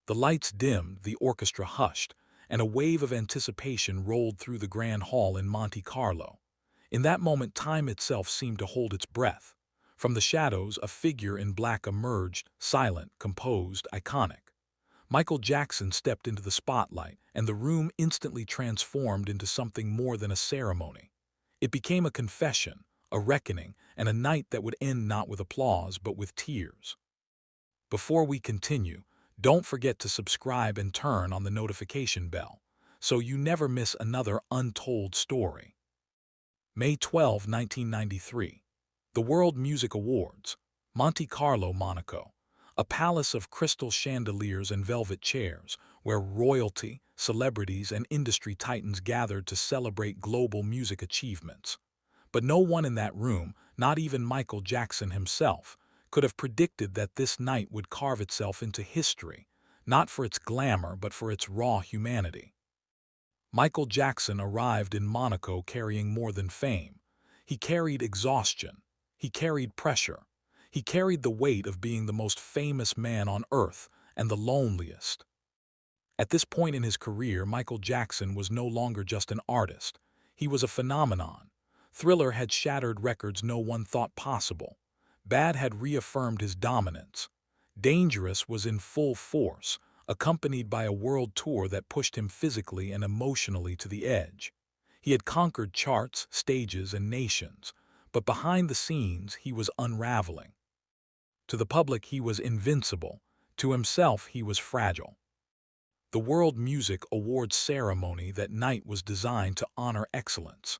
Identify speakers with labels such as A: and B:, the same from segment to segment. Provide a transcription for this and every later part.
A: The lights dimmed, the orchestra hushed, and a wave of anticipation rolled through the grand hall in Monte Carlo. In that moment, time itself seemed to hold its breath. From the shadows, a figure in black emerged, silent, composed, iconic. Michael Jackson stepped into the spotlight, and the room instantly transformed into something more than a ceremony. It became a confession, a reckoning, and a night that would end not with applause but with tears. Before we continue, don't forget to subscribe and turn on the notification bell, so you never miss another untold story. May 12, 1993. The World Music Awards, Monte Carlo, Monaco. A palace of crystal chandeliers and velvet chairs, where royalty, celebrities, and industry titans gathered to celebrate global music achievements. But no one in that room, not even Michael Jackson himself, could have predicted that this night would carve itself into history, not for its glamour but for its raw humanity. Michael Jackson arrived in Monaco carrying more than fame. He carried exhaustion. He carried pressure. He carried the weight of being the most famous man on earth and the loneliest. At this point in his career, Michael Jackson was no longer just an artist. He was a phenomenon. Thriller had shattered records no one thought possible. Bad had reaffirmed his dominance. Dangerous was in full force, accompanied by a world tour that pushed him physically and emotionally to the edge. He had conquered charts, stages, and nations, but behind the scenes he was unraveling. To the public he was invincible, to himself he was fragile. The World Music Awards ceremony that night was designed to honor excellence.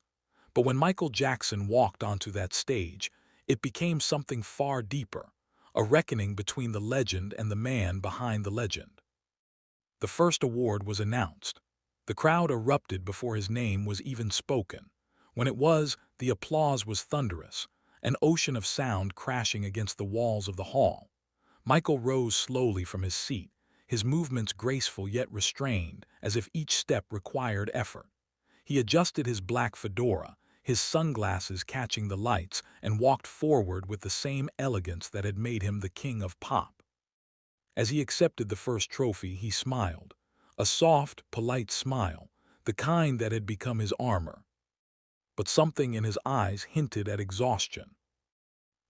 A: But when Michael Jackson walked onto that stage, it became something far deeper, a reckoning between the legend and the man behind the legend. The first award was announced. The crowd erupted before his name was even spoken. When it was, the applause was thunderous, an ocean of sound crashing against the walls of the hall. Michael rose slowly from his seat, his movements graceful yet restrained, as if each step required effort. He adjusted his black fedora, his sunglasses catching the lights, and walked forward with the same elegance that had made him the king of pop. As he accepted the first trophy, he smiled, a soft, polite smile, the kind that had become his armor. But something in his eyes hinted at exhaustion.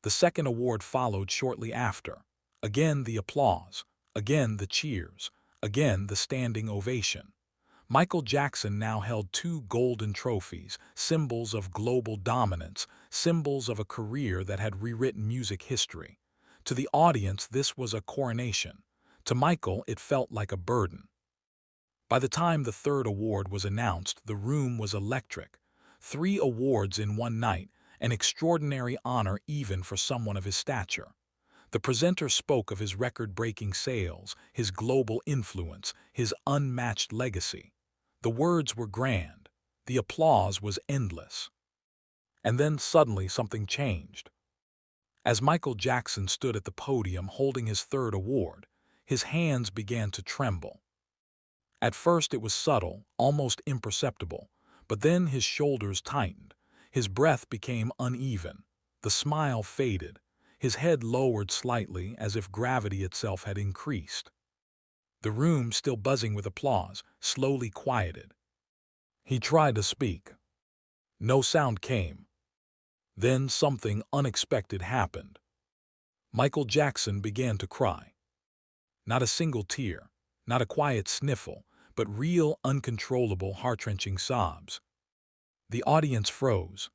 A: The second award followed shortly after. Again the applause, again the cheers, again the standing ovation. Michael Jackson now held two golden trophies, symbols of global dominance, symbols of a career that had rewritten music history. To the audience, this was a coronation. To Michael, it felt like a burden. By the time the third award was announced, the room was electric. 3 awards in one night, an extraordinary honor even for someone of his stature. The presenter spoke of his record-breaking sales, his global influence, his unmatched legacy. The words were grand. The applause was endless. And then suddenly something changed. As Michael Jackson stood at the podium holding his third award, his hands began to tremble. At first it was subtle, almost imperceptible, but then his shoulders tightened, his breath became uneven, the smile faded, his head lowered slightly as if gravity itself had increased. The room, still buzzing with applause, slowly quieted. He tried to speak. No sound came. Then something unexpected happened. Michael Jackson began to cry. Not a single tear, not a quiet sniffle, but real, uncontrollable, heart-wrenching sobs. The audience froze.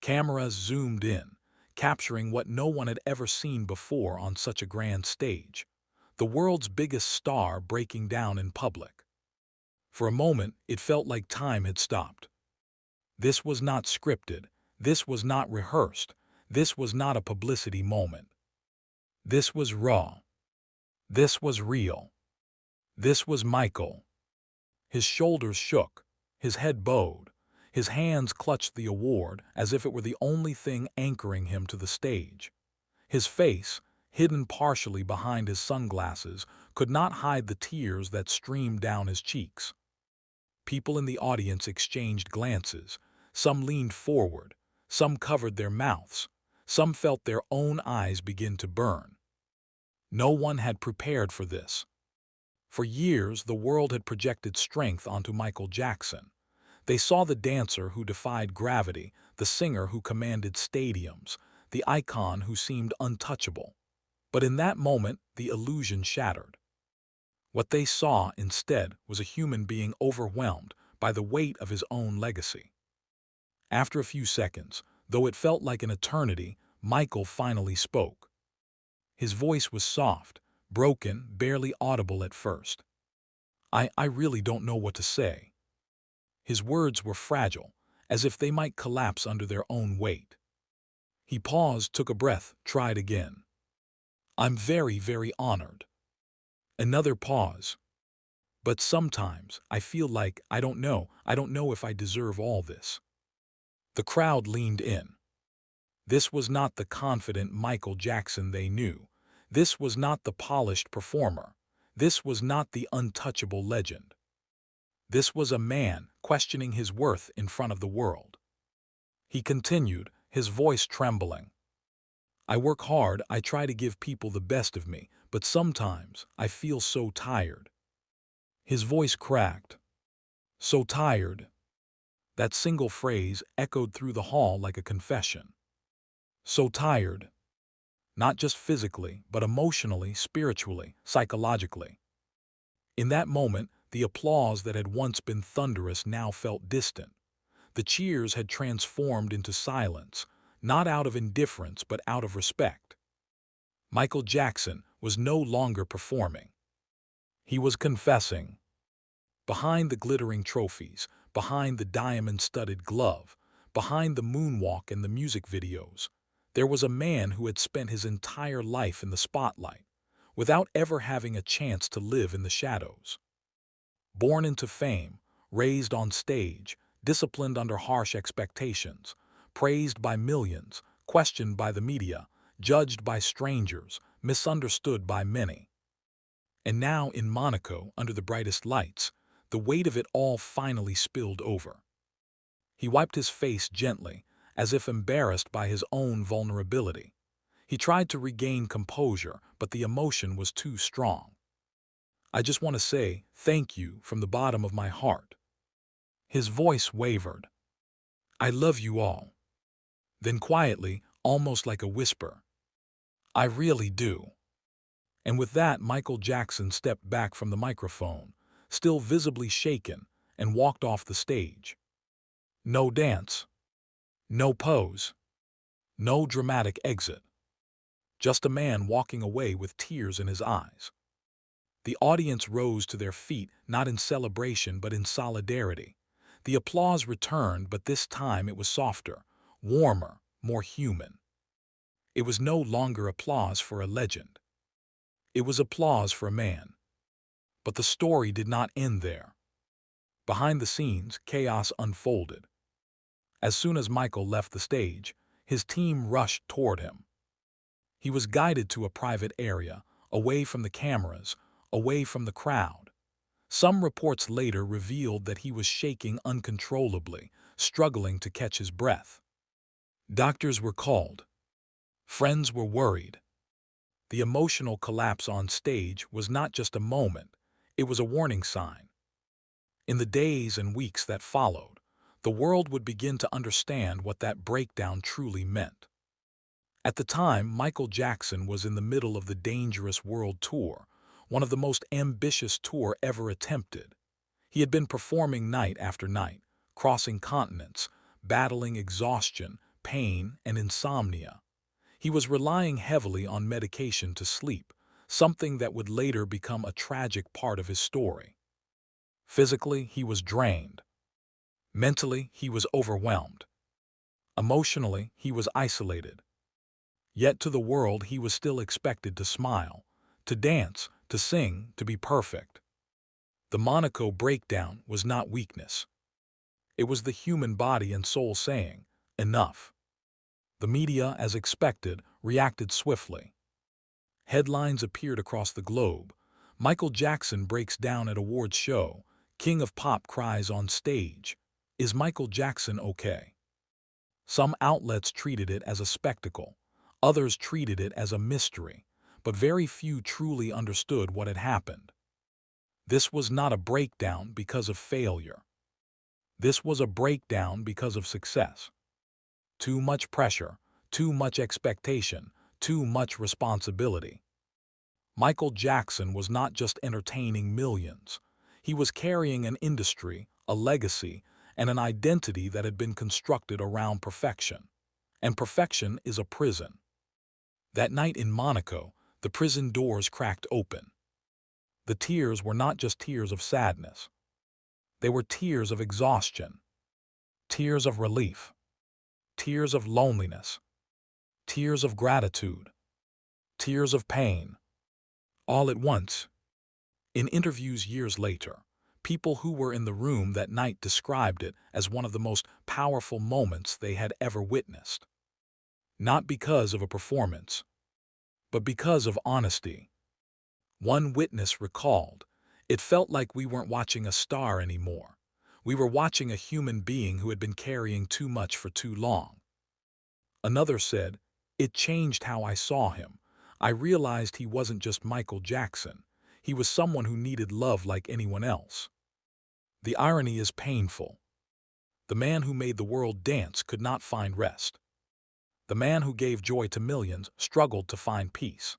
A: Cameras zoomed in, capturing what no one had ever seen before on such a grand stage. The world's biggest star breaking down in public. For a moment, it felt like time had stopped. This was not scripted. This was not rehearsed. This was not a publicity moment. This was raw. This was real. This was Michael. His shoulders shook, his head bowed, his hands clutched the award as if it were the only thing anchoring him to the stage. His face, hidden partially behind his sunglasses, could not hide the tears that streamed down his cheeks. People in the audience exchanged glances. Some leaned forward, some covered their mouths, some felt their own eyes begin to burn. No one had prepared for this. For years, the world had projected strength onto Michael Jackson. They saw the dancer who defied gravity, the singer who commanded stadiums, the icon who seemed untouchable. But in that moment, the illusion shattered. What they saw instead was a human being overwhelmed by the weight of his own legacy. After a few seconds, though it felt like an eternity, Michael finally spoke. His voice was soft, broken, barely audible at first. I really don't know what to say." His words were fragile, as if they might collapse under their own weight. He paused, took a breath, tried again. "I'm very, very honored." Another pause. "But sometimes I feel like I don't know if I deserve all this." The crowd leaned in. This was not the confident Michael Jackson they knew. This was not the polished performer. This was not the untouchable legend. This was a man questioning his worth in front of the world. He continued, his voice trembling. "I work hard, I try to give people the best of me, but sometimes I feel so tired." His voice cracked. "So tired." That single phrase echoed through the hall like a confession. So tired. Not just physically, but emotionally, spiritually, psychologically. In that moment, the applause that had once been thunderous now felt distant. The cheers had transformed into silence, not out of indifference but out of respect. Michael Jackson was no longer performing. He was confessing. Behind the glittering trophies, behind the diamond-studded glove, behind the moonwalk and the music videos, there was a man who had spent his entire life in the spotlight, without ever having a chance to live in the shadows. Born into fame, raised on stage, disciplined under harsh expectations, praised by millions, questioned by the media, judged by strangers, misunderstood by many. And now in Monaco, under the brightest lights, the weight of it all finally spilled over. He wiped his face gently, as if embarrassed by his own vulnerability. He tried to regain composure, but the emotion was too strong. "I just want to say thank you from the bottom of my heart." His voice wavered. "I love you all." Then quietly, almost like a whisper, "I really do." And with that, Michael Jackson stepped back from the microphone, still visibly shaken, and walked off the stage. No dance. No pose. No dramatic exit. Just a man walking away with tears in his eyes. The audience rose to their feet, not in celebration but in solidarity. The applause returned, but this time it was softer, warmer, more human. It was no longer applause for a legend. It was applause for a man. But the story did not end there. Behind the scenes, chaos unfolded. As soon as Michael left the stage, his team rushed toward him. He was guided to a private area, away from the cameras, away from the crowd. Some reports later revealed that he was shaking uncontrollably, struggling to catch his breath. Doctors were called. Friends were worried. The emotional collapse on stage was not just a moment, it was a warning sign. In the days and weeks that followed, the world would begin to understand what that breakdown truly meant. At the time, Michael Jackson was in the middle of the Dangerous World Tour, one of the most ambitious tours ever attempted. He had been performing night after night, crossing continents, battling exhaustion, pain, and insomnia. He was relying heavily on medication to sleep, something that would later become a tragic part of his story. Physically, he was drained. Mentally, he was overwhelmed. Emotionally, he was isolated. Yet to the world he was still expected to smile, to dance, to sing, to be perfect. The Monaco breakdown was not weakness. It was the human body and soul saying, "Enough." The media, as expected, reacted swiftly. Headlines appeared across the globe. Michael Jackson breaks down at awards show. King of Pop cries on stage. Is Michael Jackson okay? Some outlets treated it as a spectacle. Others treated it as a mystery, but very few truly understood what had happened. This was not a breakdown because of failure. This was a breakdown because of success. Too much pressure, too much expectation, too much responsibility. Michael Jackson was not just entertaining millions. He was carrying an industry, a legacy, and an identity that had been constructed around perfection. And perfection is a prison. That night in Monaco, the prison doors cracked open. The tears were not just tears of sadness. They were tears of exhaustion, tears of relief, tears of loneliness, tears of gratitude, tears of pain, all at once. In interviews years later, people who were in the room that night described it as one of the most powerful moments they had ever witnessed. Not because of a performance, but because of honesty. One witness recalled, "It felt like we weren't watching a star anymore. We were watching a human being who had been carrying too much for too long." Another said, "It changed how I saw him. I realized he wasn't just Michael Jackson. He was someone who needed love like anyone else." The irony is painful. The man who made the world dance could not find rest. The man who gave joy to millions struggled to find peace.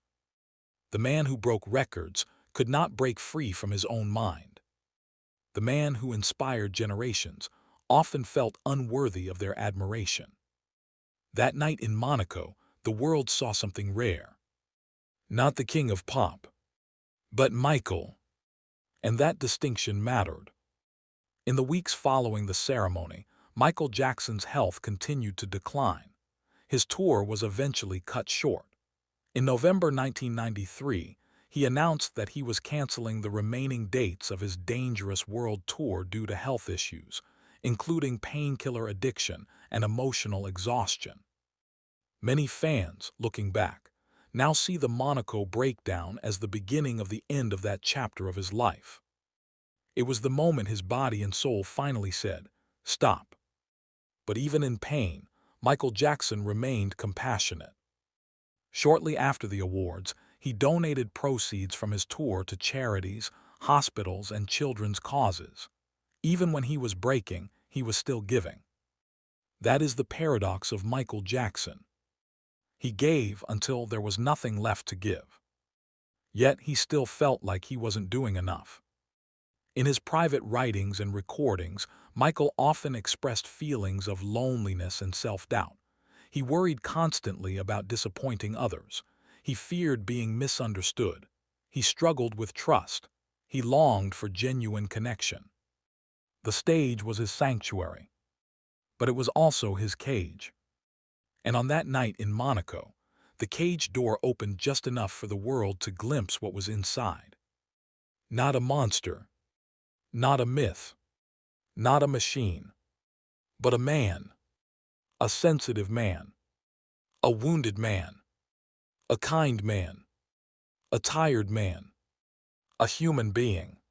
A: The man who broke records could not break free from his own mind. The man who inspired generations often felt unworthy of their admiration. That night in Monaco, the world saw something rare. Not the king of pop, but Michael. And that distinction mattered. In the weeks following the ceremony, Michael Jackson's health continued to decline. His tour was eventually cut short. In November 1993, he announced that he was canceling the remaining dates of his dangerous world tour due to health issues, including painkiller addiction and emotional exhaustion. Many fans, looking back, now see the Monaco breakdown as the beginning of the end of that chapter of his life. It was the moment his body and soul finally said, "Stop." But even in pain, Michael Jackson remained compassionate. Shortly after the awards, he donated proceeds from his tour to charities, hospitals, and children's causes. Even when he was breaking, he was still giving. That is the paradox of Michael Jackson. He gave until there was nothing left to give. Yet he still felt like he wasn't doing enough. In his private writings and recordings, Michael often expressed feelings of loneliness and self-doubt. He worried constantly about disappointing others. He feared being misunderstood. He struggled with trust. He longed for genuine connection. The stage was his sanctuary, but it was also his cage. And on that night in Monaco, the cage door opened just enough for the world to glimpse what was inside. Not a monster, not a myth, not a machine, but a man, a sensitive man, a wounded man, a kind man, a tired man, a human being.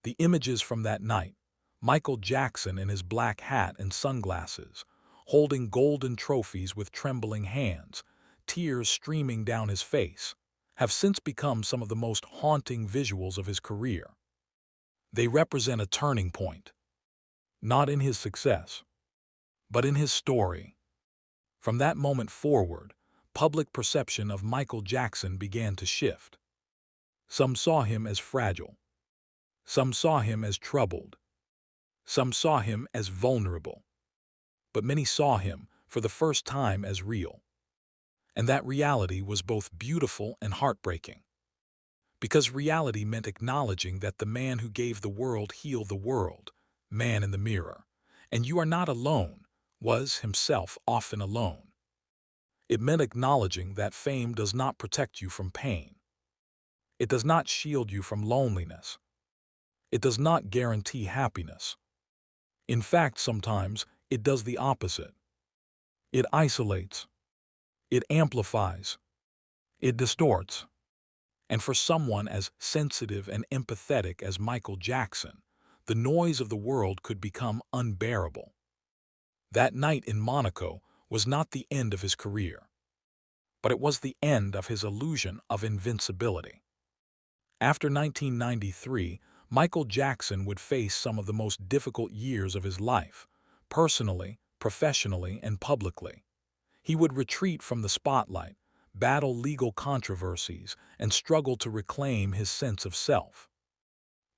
A: The images from that night, Michael Jackson in his black hat and sunglasses, holding golden trophies with trembling hands, tears streaming down his face, have since become some of the most haunting visuals of his career. They represent a turning point, not in his success, but in his story. From that moment forward, public perception of Michael Jackson began to shift. Some saw him as fragile. Some saw him as troubled. Some saw him as vulnerable. But many saw him, for the first time, as real. And that reality was both beautiful and heartbreaking. Because reality meant acknowledging that the man who gave the world healed the world, man in the mirror, and you are not alone, was himself often alone. It meant acknowledging that fame does not protect you from pain. It does not shield you from loneliness. It does not guarantee happiness. In fact, sometimes it does the opposite. It isolates. It amplifies. It distorts. And for someone as sensitive and empathetic as Michael Jackson, the noise of the world could become unbearable. That night in Monaco was not the end of his career, but it was the end of his illusion of invincibility. After 1993, Michael Jackson would face some of the most difficult years of his life, personally, professionally, and publicly. He would retreat from the spotlight, battle legal controversies, and struggle to reclaim his sense of self.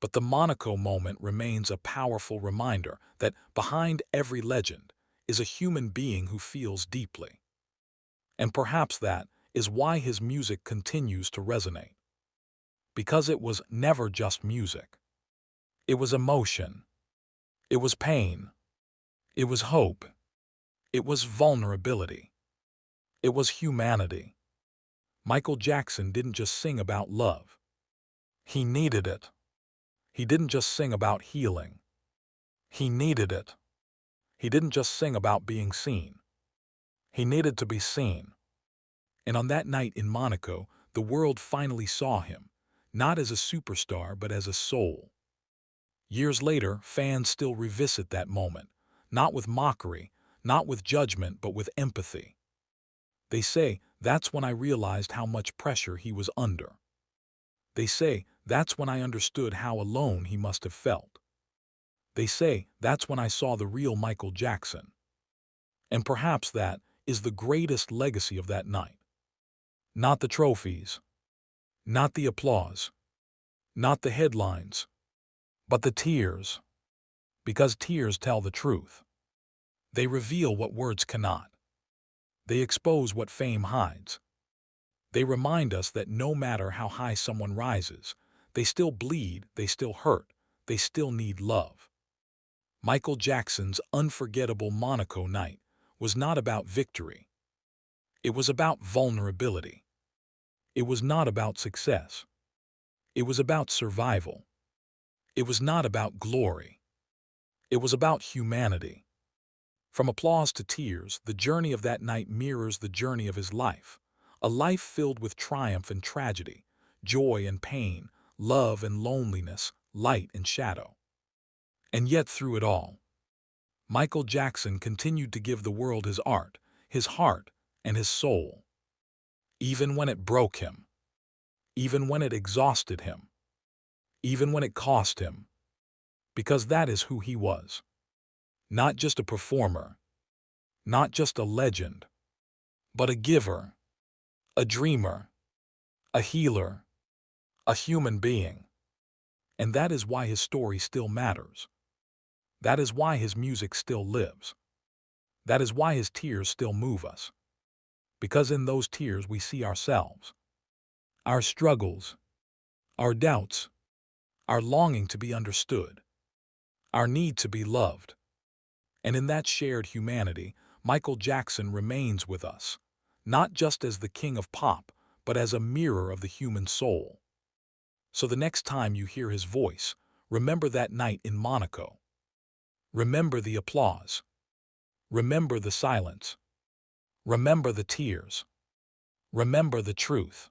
A: But the Monaco moment remains a powerful reminder that behind every legend is a human being who feels deeply. And perhaps that is why his music continues to resonate. Because it was never just music. It was emotion. It was pain. It was hope. It was vulnerability. It was humanity. Michael Jackson didn't just sing about love. He needed it. He didn't just sing about healing. He needed it. He didn't just sing about being seen. He needed to be seen. And on that night in Monaco, the world finally saw him, not as a superstar but as a soul. Years later, fans still revisit that moment, not with mockery, not with judgment, but with empathy. They say, "That's when I realized how much pressure he was under." They say, "That's when I understood how alone he must have felt." They say, "That's when I saw the real Michael Jackson." And perhaps that is the greatest legacy of that night. Not the trophies, not the applause, not the headlines, but the tears. Because tears tell the truth. They reveal what words cannot. They expose what fame hides. They remind us that no matter how high someone rises, they still bleed, they still hurt, they still need love. Michael Jackson's unforgettable Monaco night was not about victory. It was about vulnerability. It was not about success. It was about survival. It was not about glory. It was about humanity. From applause to tears, the journey of that night mirrors the journey of his life, a life filled with triumph and tragedy, joy and pain, love and loneliness, light and shadow. And yet through it all, Michael Jackson continued to give the world his art, his heart, and his soul. Even when it broke him, even when it exhausted him, even when it cost him, because that is who he was. Not just a performer, not just a legend, but a giver, a dreamer, a healer, a human being. And that is why his story still matters. That is why his music still lives. That is why his tears still move us. Because in those tears we see ourselves, our struggles, our doubts, our longing to be understood, our need to be loved. And in that shared humanity, Michael Jackson remains with us, not just as the king of pop, but as a mirror of the human soul. So the next time you hear his voice, remember that night in Monaco. Remember the applause. Remember the silence. Remember the tears. Remember the truth.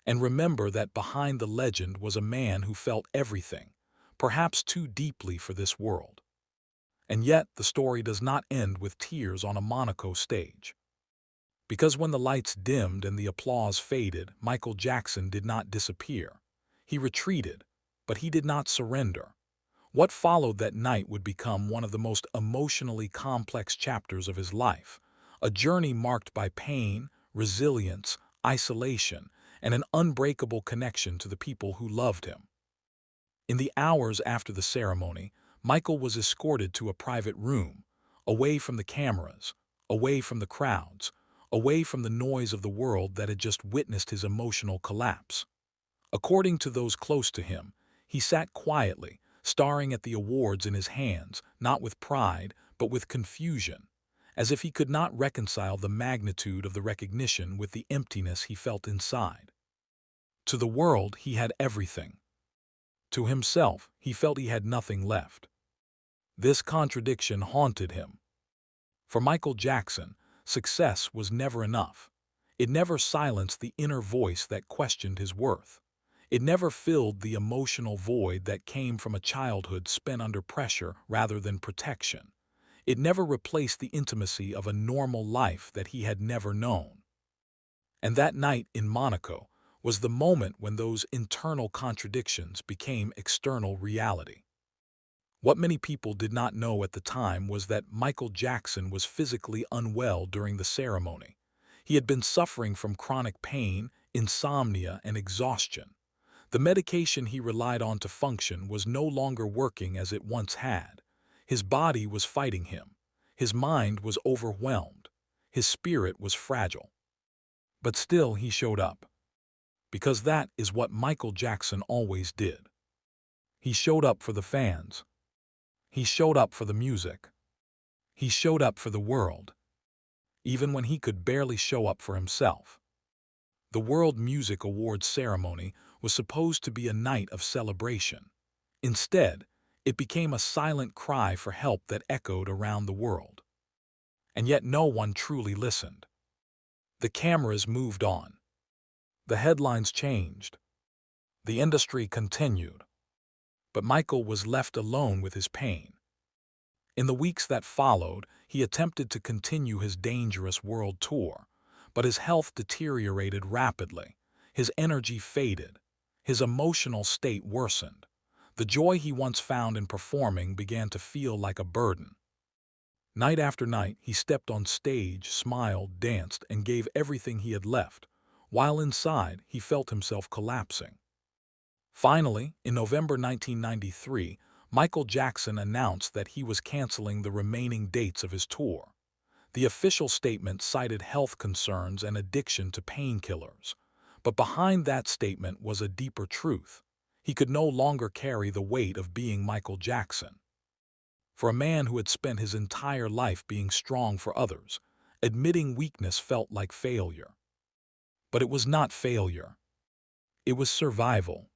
A: And remember that behind the legend was a man who felt everything, perhaps too deeply for this world. And yet the story does not end with tears on a Monaco stage. Because when the lights dimmed and the applause faded, Michael Jackson did not disappear. He retreated, but he did not surrender. What followed that night would become one of the most emotionally complex chapters of his life, a journey marked by pain, resilience, isolation, and an unbreakable connection to the people who loved him. In the hours after the ceremony, Michael was escorted to a private room, away from the cameras, away from the crowds, away from the noise of the world that had just witnessed his emotional collapse. According to those close to him, he sat quietly, staring at the awards in his hands, not with pride, but with confusion, as if he could not reconcile the magnitude of the recognition with the emptiness he felt inside. To the world, he had everything. To himself, he felt he had nothing left. This contradiction haunted him. For Michael Jackson, success was never enough. It never silenced the inner voice that questioned his worth. It never filled the emotional void that came from a childhood spent under pressure rather than protection. It never replaced the intimacy of a normal life that he had never known. And that night in Monaco was the moment when those internal contradictions became external reality. What many people did not know at the time was that Michael Jackson was physically unwell during the ceremony. He had been suffering from chronic pain, insomnia, and exhaustion. The medication he relied on to function was no longer working as it once had. His body was fighting him. His mind was overwhelmed. His spirit was fragile. But still he showed up. Because that is what Michael Jackson always did. He showed up for the fans. He showed up for the music. He showed up for the world, even when he could barely show up for himself. The World Music Awards ceremony was supposed to be a night of celebration. Instead, it became a silent cry for help that echoed around the world. And yet no one truly listened. The cameras moved on. The headlines changed. The industry continued. But Michael was left alone with his pain. In the weeks that followed, he attempted to continue his dangerous world tour, but his health deteriorated rapidly. His energy faded. His emotional state worsened. The joy he once found in performing began to feel like a burden. Night after night, he stepped on stage, smiled, danced, and gave everything he had left, while inside he felt himself collapsing. Finally, in November 1993, Michael Jackson announced that he was canceling the remaining dates of his tour. The official statement cited health concerns and addiction to painkillers. But behind that statement was a deeper truth. He could no longer carry the weight of being Michael Jackson. For a man who had spent his entire life being strong for others, admitting weakness felt like failure. But it was not failure. It was survival.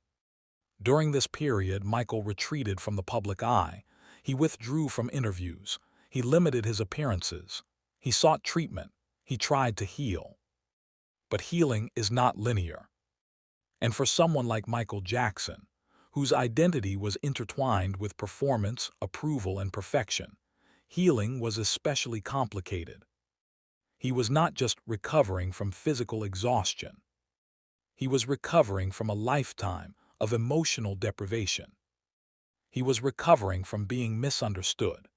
A: During this period, Michael retreated from the public eye. He withdrew from interviews. He limited his appearances. He sought treatment. He tried to heal. But healing is not linear. And for someone like Michael Jackson, whose identity was intertwined with performance, approval, and perfection, healing was especially complicated. He was not just recovering from physical exhaustion. He was recovering from a lifetime of emotional deprivation. He was recovering from being misunderstood.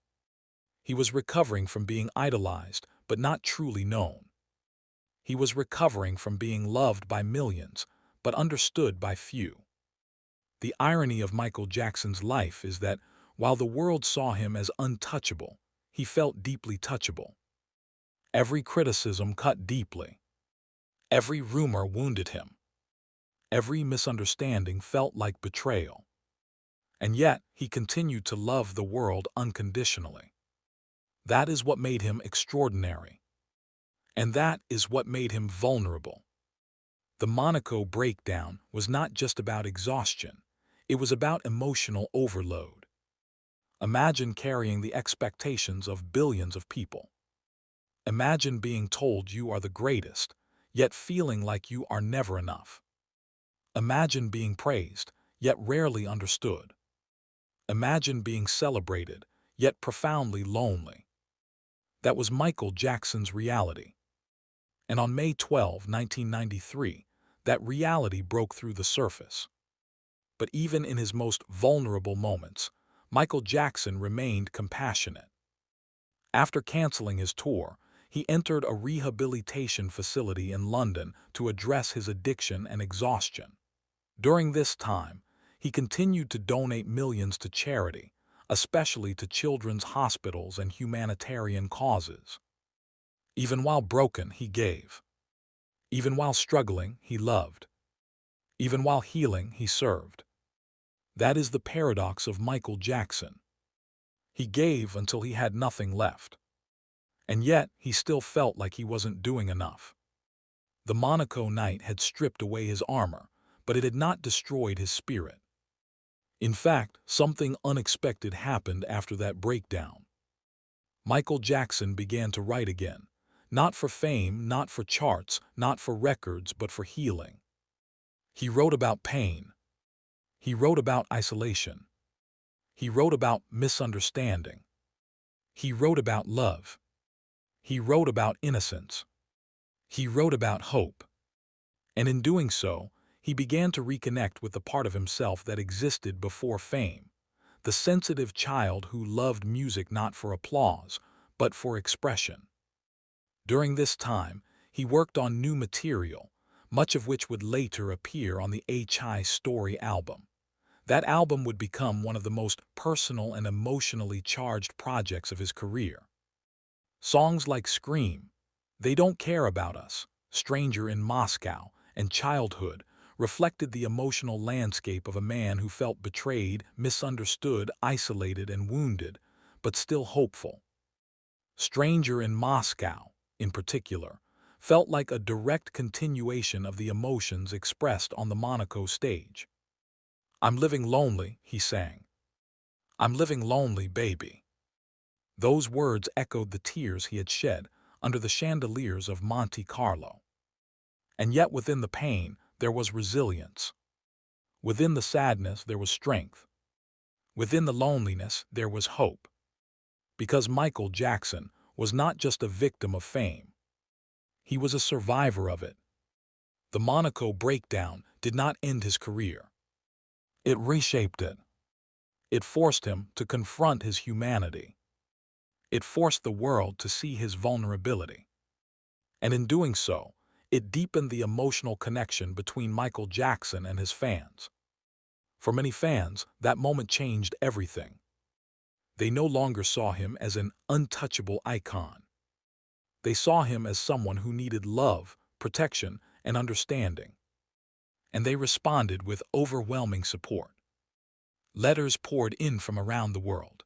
A: He was recovering from being idolized but not truly known. He was recovering from being loved by millions but understood by few. The irony of Michael Jackson's life is that while the world saw him as untouchable, he felt deeply touchable. Every criticism cut deeply. Every rumor wounded him. Every misunderstanding felt like betrayal. And yet, he continued to love the world unconditionally. That is what made him extraordinary. And that is what made him vulnerable. The Monaco breakdown was not just about exhaustion. It was about emotional overload. Imagine carrying the expectations of billions of people. Imagine being told you are the greatest, yet feeling like you are never enough. Imagine being praised, yet rarely understood. Imagine being celebrated, yet profoundly lonely. That was Michael Jackson's reality. And on May 12, 1993, that reality broke through the surface. But even in his most vulnerable moments, Michael Jackson remained compassionate. After canceling his tour, he entered a rehabilitation facility in London to address his addiction and exhaustion. During this time, he continued to donate millions to charity, especially to children's hospitals and humanitarian causes. Even while broken, he gave. Even while struggling, he loved. Even while healing, he served. That is the paradox of Michael Jackson. He gave until he had nothing left. And yet, he still felt like he wasn't doing enough. The Monaco night had stripped away his armor, but it had not destroyed his spirit. In fact, something unexpected happened after that breakdown. Michael Jackson began to write again, not for fame, not for charts, not for records, but for healing. He wrote about pain. He wrote about isolation. He wrote about misunderstanding. He wrote about love. He wrote about innocence. He wrote about hope. And in doing so, He began to reconnect with the part of himself that existed before fame, the sensitive child who loved music not for applause, but for expression. During this time, he worked on new material, much of which would later appear on the HI Story album. That album would become one of the most personal and emotionally charged projects of his career. Songs like Scream, They Don't Care About Us, Stranger in Moscow, and Childhood reflected the emotional landscape of a man who felt betrayed, misunderstood, isolated, and wounded, but still hopeful. Stranger in Moscow, in particular, felt like a direct continuation of the emotions expressed on the Monaco stage. "I'm living lonely," he sang. "I'm living lonely, baby." Those words echoed the tears he had shed under the chandeliers of Monte Carlo. And yet within the pain, there was resilience. Within the sadness, there was strength. Within the loneliness, there was hope. Because Michael Jackson was not just a victim of fame. He was a survivor of it. The Monaco breakdown did not end his career. It reshaped it. It forced him to confront his humanity. It forced the world to see his vulnerability. And in doing so, it deepened the emotional connection between Michael Jackson and his fans. For many fans, that moment changed everything. They no longer saw him as an untouchable icon. They saw him as someone who needed love, protection, and understanding. And they responded with overwhelming support. Letters poured in from around the world.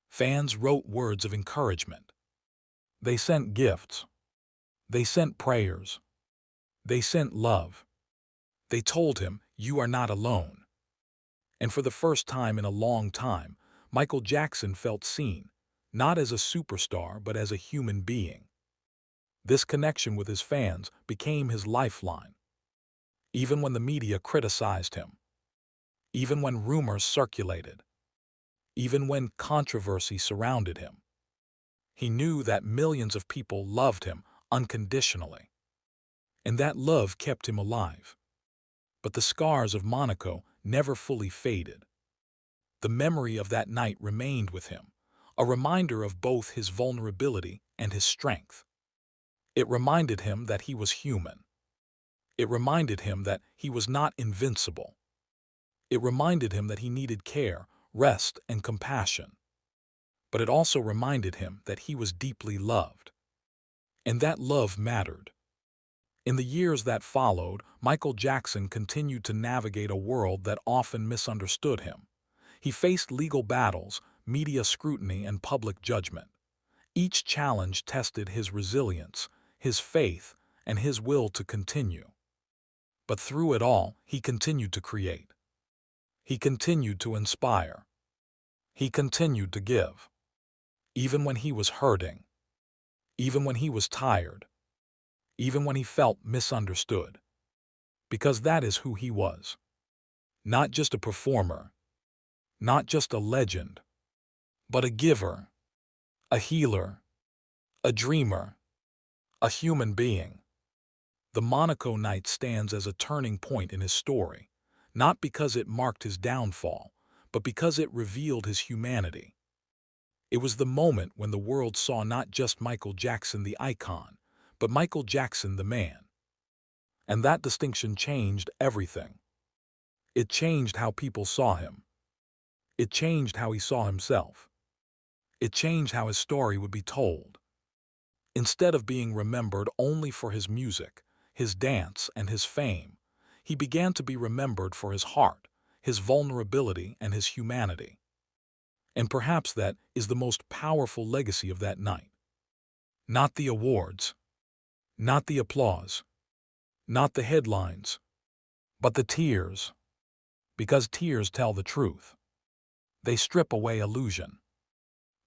A: Fans wrote words of encouragement. They sent gifts. They sent prayers. They sent love. They told him, "You are not alone." And for the first time in a long time, Michael Jackson felt seen, not as a superstar but as a human being. This connection with his fans became his lifeline. Even when the media criticized him, even when rumors circulated, even when controversy surrounded him, he knew that millions of people loved him unconditionally. And that love kept him alive. But the scars of Monaco never fully faded. The memory of that night remained with him, a reminder of both his vulnerability and his strength. It reminded him that he was human. It reminded him that he was not invincible. It reminded him that he needed care, rest, and compassion. But it also reminded him that he was deeply loved. And that love mattered. In the years that followed, Michael Jackson continued to navigate a world that often misunderstood him. He faced legal battles, media scrutiny, and public judgment. Each challenge tested his resilience, his faith, and his will to continue. But through it all, he continued to create. He continued to inspire. He continued to give. Even when he was hurting. Even when he was tired. Even when he felt misunderstood. Because that is who he was. Not just a performer. Not just a legend. But a giver. A healer. A dreamer. A human being. The Monaco night stands as a turning point in his story, not because it marked his downfall, but because it revealed his humanity. It was the moment when the world saw not just Michael Jackson the icon, but Michael Jackson the man. And that distinction changed everything. It changed how people saw him. It changed how he saw himself. It changed how his story would be told. Instead of being remembered only for his music, his dance, and his fame, he began to be remembered for his heart, his vulnerability, and his humanity. And perhaps that is the most powerful legacy of that night. Not the awards, not the applause, not the headlines, but the tears. Because tears tell the truth. They strip away illusion.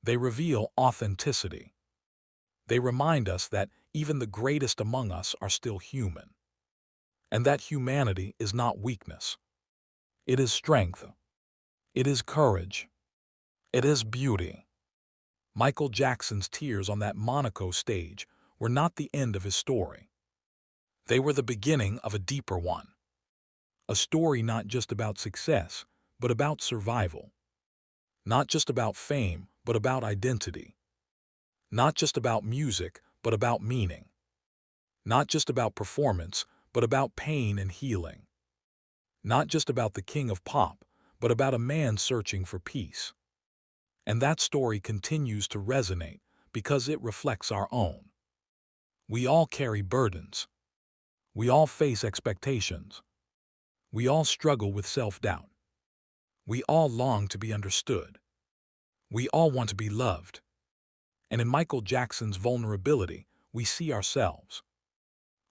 A: They reveal authenticity. They remind us that even the greatest among us are still human. And that humanity is not weakness. It is strength. It is courage. It is beauty. Michael Jackson's tears on that Monaco stage were not the end of his story. They were the beginning of a deeper one. A story not just about success, but about survival. Not just about fame, but about identity. Not just about music, but about meaning. Not just about performance, but about pain and healing. Not just about the king of pop, but about a man searching for peace. And that story continues to resonate because it reflects our own. We all carry burdens. We all face expectations. We all struggle with self-doubt. We all long to be understood. We all want to be loved. And in Michael Jackson's vulnerability, we see ourselves.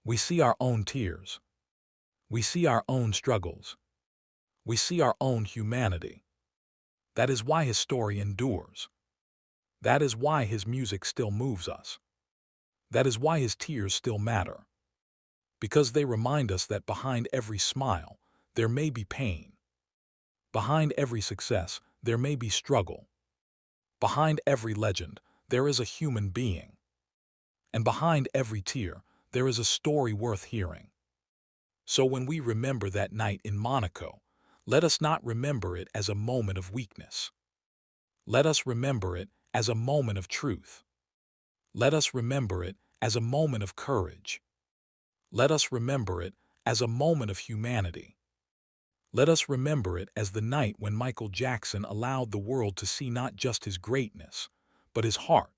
A: We see our own tears. We see our own struggles. We see our own humanity. That is why his story endures. That is why his music still moves us. That is why his tears still matter. Because they remind us that behind every smile, there may be pain. Behind every success, there may be struggle. Behind every legend, there is a human being. And behind every tear, there is a story worth hearing. So when we remember that night in Monaco, let us not remember it as a moment of weakness. Let us remember it as a moment of truth. Let us remember it as a moment of courage. Let us remember it as a moment of humanity. Let us remember it as the night when Michael Jackson allowed the world to see not just his greatness, but his heart.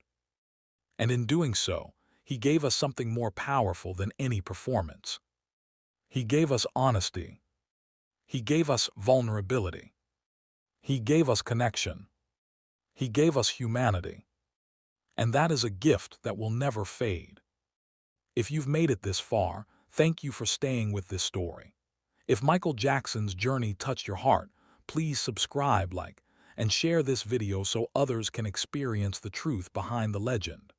A: And in doing so, he gave us something more powerful than any performance. He gave us honesty. He gave us vulnerability. He gave us connection. He gave us humanity. And that is a gift that will never fade. If you've made it this far, thank you for staying with this story. If Michael Jackson's journey touched your heart, please subscribe, like, and share this video so others can experience the truth behind the legend.